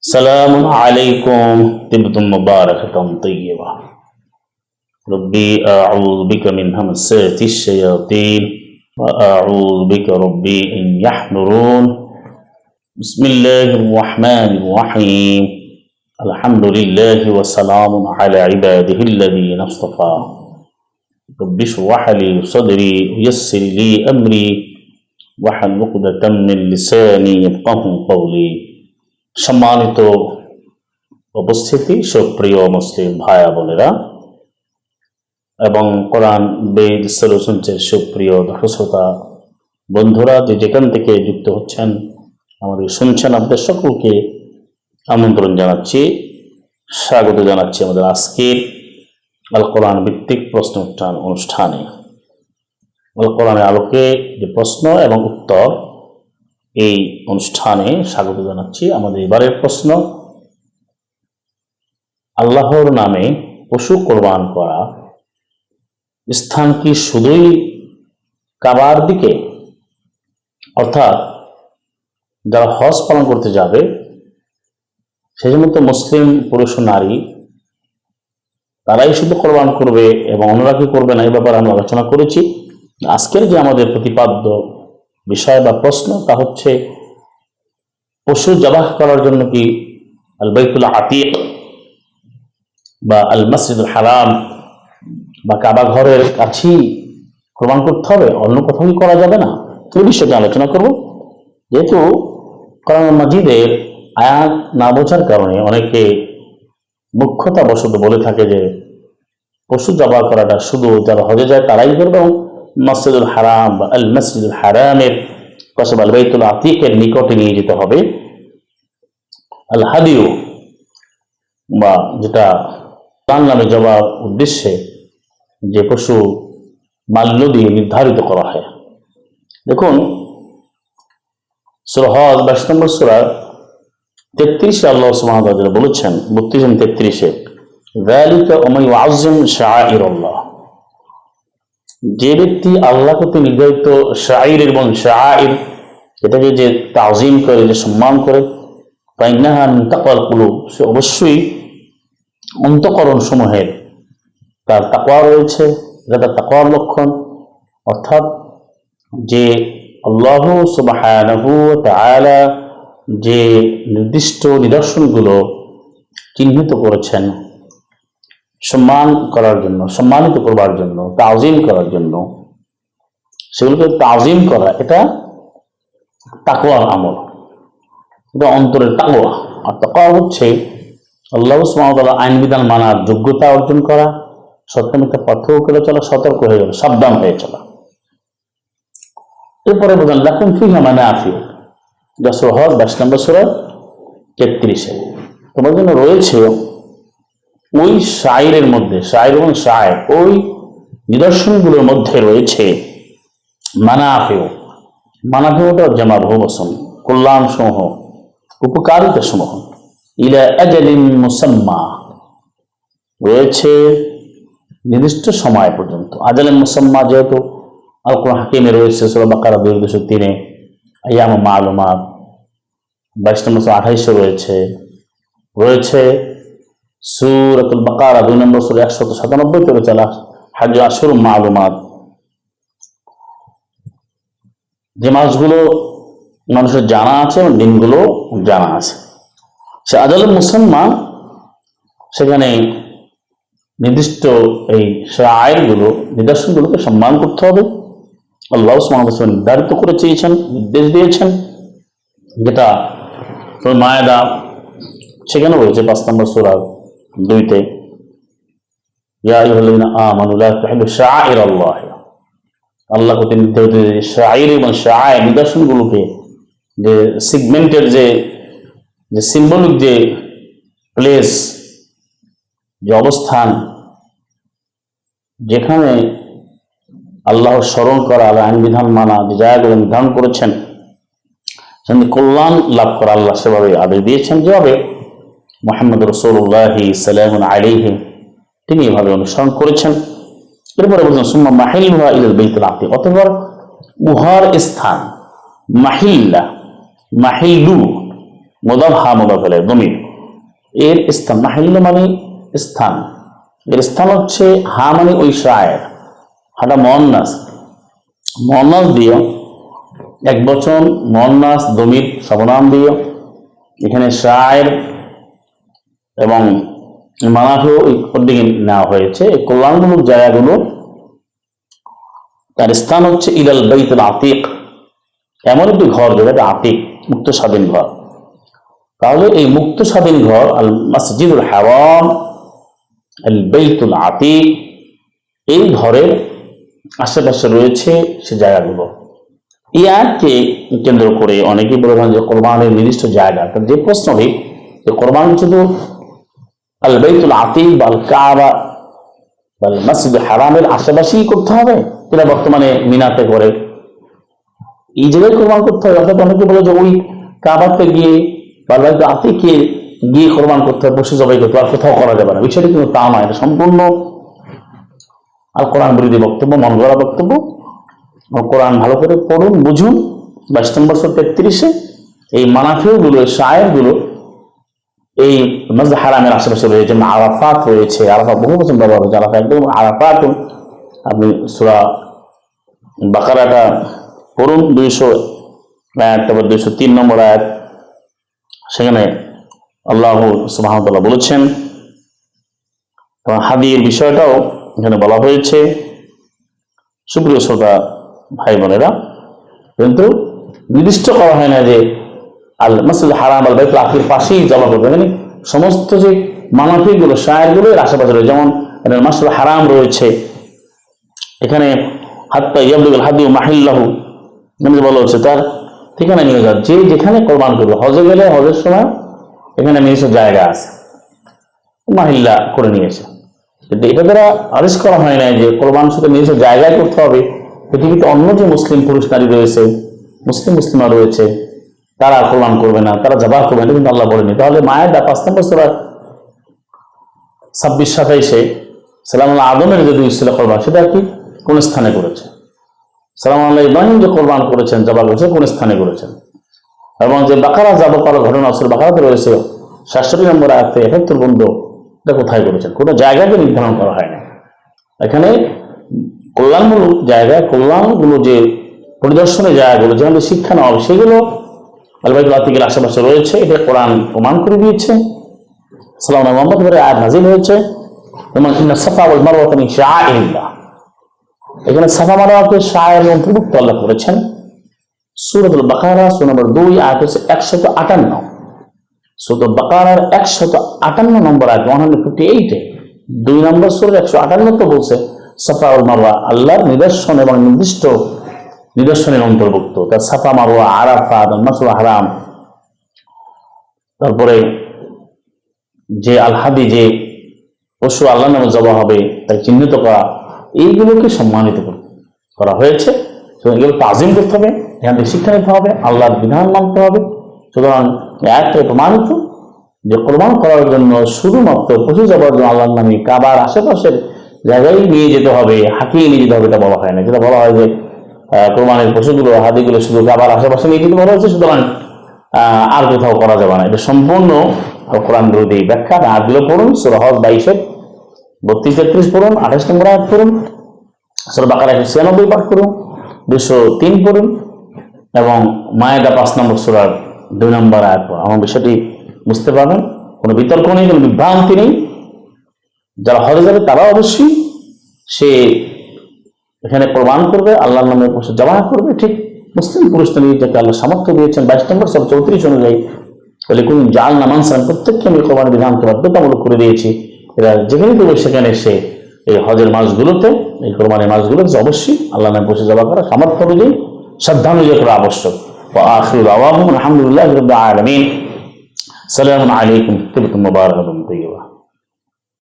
سلام عليكم طبتم مباركة طيبة. ربي أعوذ بك من همسات الشياطين وأعوذ بك ربي أن يحضرون. بسم الله الرحمن الرحيم. الحمد لله وسلام على عباده الذين اصطفى. ربي اشرح لي صدري ويسر لي أمري واحلل عقدة من لساني يفقهوا قولي. সম্মানিত উপস্থিতি, সুপ্রিয় মুসলিম ভাই বোনেরা এবং কোরআন বেদ সলিউশনসের সুপ্রিয় দর্শক শ্রোতা বন্ধুরা, যে যেখান থেকে যুক্ত হচ্ছেন আমাদের শুনছেন, আপনাদের সকলকে আমন্ত্রণ জানাচ্ছি, স্বাগত জানাচ্ছি আমাদের আজকের আল কোরআন ভিত্তিক প্রশ্ন উত্তর অনুষ্ঠানে। আল কোরআনের আলোকে যে প্রশ্ন এবং উত্তর, এই অনুষ্ঠানে স্বাগত জানাচ্ছি। আমাদের এবারের প্রশ্ন, আল্লাহর নামে পশু কোরবান করা স্থান কি শুধুই কাবার দিকে? অর্থাৎ যারা হজ পালন করতে যাবে সেই সমস্ত মুসলিম পুরুষ ও নারী তারাই শুধু কোরবান করবে এবং অন্যরা কি করবে না, এই ব্যাপারে আমরা আলোচনা করেছি। আজকের যে আমাদের প্রতিপাদ্য বিষয় বা প্রশ্ন তা হচ্ছে, পশু জবাহ করার জন্য কি আল বাইতুল আতিক বা আল মসজিদুল হারাম বা কাবা ঘরের কাছেই কোরবান করতে হবে, অন্য কোথাও কি করা যাবে না? এই বিষয়টি আলোচনা করব। যেহেতু কোরআন মাজিদের আয়াত না বোঝার কারণে অনেকে মুখ্যতা বশত বলে থাকে যে পশু জবাহ করাটা শুধু যারা হজে যায় তারাই করবে এবং মসজিদুল হারাম বা আল মসজিদুল হারামের পাশে আল বাইতুল আতিকের নিকটে নিয়ে যেতে হবে আল হাদিউ বা যেটা তার নামে জবাব উদ্দেশ্যে যে পশু মাল্য দিয়ে নির্ধারিত করা হয়। দেখুন, সূরা হজ 22 নম্বর সূরা 33 আল্লাহ সুবহানাহু ওয়া তাআলা বলেছেন, 32 এবং 33-এ, যালিকা ওমান ইউআযযিম শাআইরাল্লাহ, যে ব্যক্তি আল্লাহ কর্তৃক নির্ধারিত শাআইর এবং শাআইর এটাকে যে তাজিম করে, যে সম্মান করে, ফাইন্নাহা মিন তাকওয়াল কুলুব, সে অবশ্যই অন্তঃকরণ সমূহের তার তাকওয়া রয়েছে, এটা তার তাকওয়ার লক্ষণ। অর্থাৎ যে আল্লাহ সুবহানাহু ওয়া তাআলা যে নির্দিষ্ট নিদর্শনগুলো চিহ্নিত করেছেন সম্মান করার জন্য, সম্মানিত করবার জন্য, তাজিম করার জন্য, সেগুলোকে তাজিম করা, এটা তাকওয়ার আমল, এটা অন্তরের তাকওয়া। আর তাকওয়া হচ্ছে আল্লাহ সুবহানাহু ওয়া তাআলা আইন বিধান মানার যোগ্যতা অর্জন করা, সত্য মিথ্যা পার্থক্য করে চলা, সতর্ক হয়ে যাবে, সাবধান হয়ে চলা। এরপরে বলেন লাকুম ফিহা মানাফিউ, যা সূরা হজ 22 নম্বর সূরা 33-এ, তোমার জন্য রয়েছে ওই শাইরের মধ্যে, শাইর এবং শায়ের ওই নিদর্শনগুলোর মধ্যে রয়েছে মানাফিউ। মানাফিউটা জামা বহুবচন, কল্যাণ সমূহ, উপকারিতা সমূহ। ইলা আজালিন মুসাম্মা, রয়েছে নির্দিষ্ট সময় পর্যন্ত। আজালিন মুসাম্মা যেহেতু আল কোরআন হাকিমে রয়েছে সূরা বাকারা 203-এ, আইয়াম মালুমাত 22 নম্বর 28-এ রয়েছে সূরাতুল বাকারা 2 নম্বর সূরা 197-তে রয়েছে হজ আশহুর মালুমাত, যে মাসগুলো মানুষের জানা আছে এবং দিনগুলো জানা আছে। সে আজালুল মুসাম্মা, সেখানে নির্দিষ্ট এই শাআইরগুলো, নিদর্শনগুলোকে সম্মান করতে হবে। আল্লাহ সুবহানাহু ওয়া তাআলা নির্ধারিত করে চেয়েছেন, নির্দেশ দিয়েছেন, যেটা মায়েদা সেখানে রয়েছে 5 নম্বর সূরা 2-তে, ইয়া আইয়ুহাল্লাযীনা আমানু লা তুহিল্লু শাআইরাল্লাহ, আল্লাহ কর্তৃক নির্ধারিত শাআইর এবং শাআইর নিদর্শনগুলোকে, যে সিগমেন্টের যে সিম্বলিক যে প্লেস, যে অবস্থান, যেখানে আল্লাহর স্মরণ করা, আইন বিধান মানা, যে জায়গাগুলো নির্ধারণ করেছেন সেখানে কল্যাণ লাভ করা আল্লাহ সেভাবে আদেশ দিয়েছেন, যেভাবে মুহাম্মদ রাসূলুল্লাহ সাল্লাল্লাহু আলাইহি তিনি এভাবে অনুসরণ করেছেন। এরপরে বলছেন সুম্মা মাহিল্লুহা ইলাল বাইতুল আতিক, অতঃপর উহার স্থান, মাহিল্লা, মাহিল্লু মুদাফ হা মুদাফ ইলাইহি দমির, এর স্থান, মাহিল্য মানে স্থান, এর স্থান হচ্ছে হা মানে ওই শায়ের, হাটা মুয়ান্নাস, মুয়ান্নাস দিও এক বচন, মুয়ান্নাস দমির সর্বনাম দিও, এখানে শায়ের এবং মানাফিও ওর দিকে নেওয়া হয়েছে। এই কল্যাণমূলক জায়গাগুলো তার স্থান হচ্ছে ইলাল বাইতুল আতিক, এমন একটি ঘর যেটা আতিক, মুক্ত স্বাধীন ঘর। তাহলে এই মুক্ত স্বাধীন ঘর আল মসজিদুল হারাম আল বাইতুল আতিক, এই ঘরের আশেপাশে রয়েছে সে জায়গাগুলো। এই আয়াতকে কেন্দ্র করে অনেকেই বলেছেন যে কোরবানের নির্দিষ্ট জায়গা, যে প্রশ্নটি যে কোরবান শুধু আল বাইতুল আতিক বা আল কাবা বা মসজিদুল হারামের আশেপাশেই করতে হবে, যেটা বর্তমানে মিনাতে করে এই জায়গায় কোরবান করতে হবে। অর্থাৎ অনেকে বলে যে ওই কাবাতে গিয়ে বা বাইতুল আতিকে গিয়ে কোরবান করতে হবে, পশু জবাই করতে হবে, আর কোথাও করা যাবে না। বিষয়টি কিন্তু তা নয়, এটা সম্পূর্ণ আল কোরআন বিরোধী বক্তব্য, মন গড়া বক্তব্য। কোরআন ভালো করে পড়ুন, বুঝুন। 22 নম্বর সূরা 33-এ এই মানাফিউ গুলো, শায়ের গুলো এই মসজিদ হারামের আশেপাশে রয়েছে, যেমন আরাফাত রয়েছে, আরাফাত বহু বছর ব্যবহার হচ্ছে, আরাফাত একদম আরাফাত। আপনি সূরা বাকারাটা পড়ুন, 200 আয়াত, তারপর 203 নম্বর আয়াত, সেখানে আল্লাহ সুবহানাহু ওয়া তাআলা বলেছেন। হাদির বিষয়টাও এখানে বলা হয়েছে। সুপ্রিয় শ্রোতা ভাই বোনেরা, কিন্তু নির্দিষ্ট করা হয় না যে আল মসজিদ হারাম আল বাইতুল আতিকের পাশেই জমা করবে, মানে সমস্ত যে মানাফিগুলো শায়েরগুলো এর আশেপাশে রয়েছে। যেমন মসজিদ হারাম রয়েছে, এখানে হাত্তা ইয়াবলুগুল হাদিউ মাহিল্লাহু, বলা হচ্ছে তার ঠিকানা নিয়ে যান, যে যেখানে কোরবান করবে। হজে গেলে হজের সময় এখানে নির্দিষ্ট জায়গা আছে, মাহিল্লা করে নিয়েছে, কিন্তু এটা দ্বারা আদেশ করা হয় না যে কোরবান শুধু নির্দিষ্ট জায়গায় করতে হবে। পৃথিবীতে অন্য যে মুসলিম পুরুষ নারী রয়েছে, মুসলিমা রয়েছে, তারা কোরবান করবে না, তারা জবাহ করবে না, কিন্তু আল্লাহ বলেনি। তাহলে মায়ের 5 নম্বর সূরা 26-27-এ সালাম আদমের যে 2 ছিল কোরবান, সেটা কি কোন স্থানে করেছে? সালাম আল্লাহ ইব্রাহিম যে কোরবান করেছেন, জবাহ করেছেন, কোন স্থানে করেছেন? এবং যে বাকারা জবাহ করার ঘটনা সূরা বাকারাতে রয়েছে 67 নম্বর আয়াতে 71 বন্ধ, এটা কোথায় করেছেন? কোনো জায়গাকে নির্ধারণ করা হয় না। এখানে কল্যাণমূলক জায়গা, কল্যাণগুলো যে পরিদর্শনের জায়গাগুলো, যেখানে শিক্ষা নেওয়া হবে, সেগুলো আল বাইতুল আতিকের আশেপাশে রয়েছে। এটা কোরআন প্রমাণ করে দিয়েছে। সালাম মুহাম্মদ ধরে আয়াত নাযিল হয়েছে, এবং ইন্না সাফা ওয়াল মারওয়াতা মিন শাআইরিল্লাহ, এখানে সাফা মারওয়াকে শায়ের অন্তর্ভুক্ত আল্লাহ করেছেন। সূরাতুল বাকারা সূরা নম্বর 2 আয়াত হচ্ছে 158। সূরা বাকারার 158 নম্বর আয়াত, 158-এ 2 নম্বর সূরা 158 তো বলছে সাফা ওয়াল মারওয়া আল্লাহর নিদর্শন এবং নির্দিষ্ট নিদর্শনের অন্তর্ভুক্ত। তার সাফা মারওয়া, আরাফাত, মসজিদুল হারাম, তারপরে যে আল হাদি, যে পশু আল্লাহর নামে জবাহ হবে তাকে চিহ্নিত করা, এইগুলোকে সম্মানিত করা হয়েছে। এগুলো তাজিম করতে হবে, এখান থেকে শিক্ষা নিতে হবে, আল্লাহর বিধান মানতে হবে। সুতরাং আয়াতটা প্রমাণিত যে কোরবান করার জন্য শুধুমাত্র পশু জবাহর জন্য আল্লাহর নামে কাবার আশেপাশের জায়গায় নিয়ে যেতে হবে, হাঁকিয়ে নিয়ে যেতে হবে, এটা বলা হয় না। যেটা বলা হয় যে কোরবানের পশুগুলো, হাদিগুলো শুধু কাবার আশেপাশে নিয়ে যেতে বলা হয়েছে, সুতরাং আর কোথাও করা যাবে না। এটা সম্পূর্ণ কোরআন বিরোধী ব্যাখ্যা। আয়াতগুলো পড়ুন, সূরা হজ 22-এর 32-33 পড়ুন, 28 নম্বর আয়াত পড়ুন, সূরা বাকারা 196 পাঠ করুন, 203 পড়ুন, এবং মায়েদা 5 নম্বর সূরার 2 নম্বর আয়াত পড়ুন। আমার বিষয়টি বুঝতে পারবেন। কোনো বিতর্ক নেই, কোনো বিভ্রান্তি নেই। যারা হজে যাবে তারা অবশ্যই সে এখানে প্রমাণ করবে, আল্লাহর নামে পশু জবাহ করবে, ঠিক মুসলিম পুরুষ নারী যাকে আল্লাহ সামর্থ্য দিয়েছেন। 22 নম্বর সূরা 34 অনুযায়ী বলে কোন জাল নামান সালাম, প্রত্যেককে আমি কোরবানির বিধানকে বাধ্যতামূলক করে দিয়েছি। এরা যেখানে দেবে সেখানে সে এই হজের মাসগুলোতে, এই কোরবানির মাসগুলোতে অবশ্যই আল্লাহর নামে পশু জবাহ করা সামর্থ্য অনুযায়ী, শ্রদ্ধা অনুযায়ী করা আবশ্যক। ওয়া আখিরু দাওয়াহুম আলহামদুলিল্লাহি রাব্বিল আলামিন। সালামু আলাইকুম, তিবতুম মুবারাকাতুম।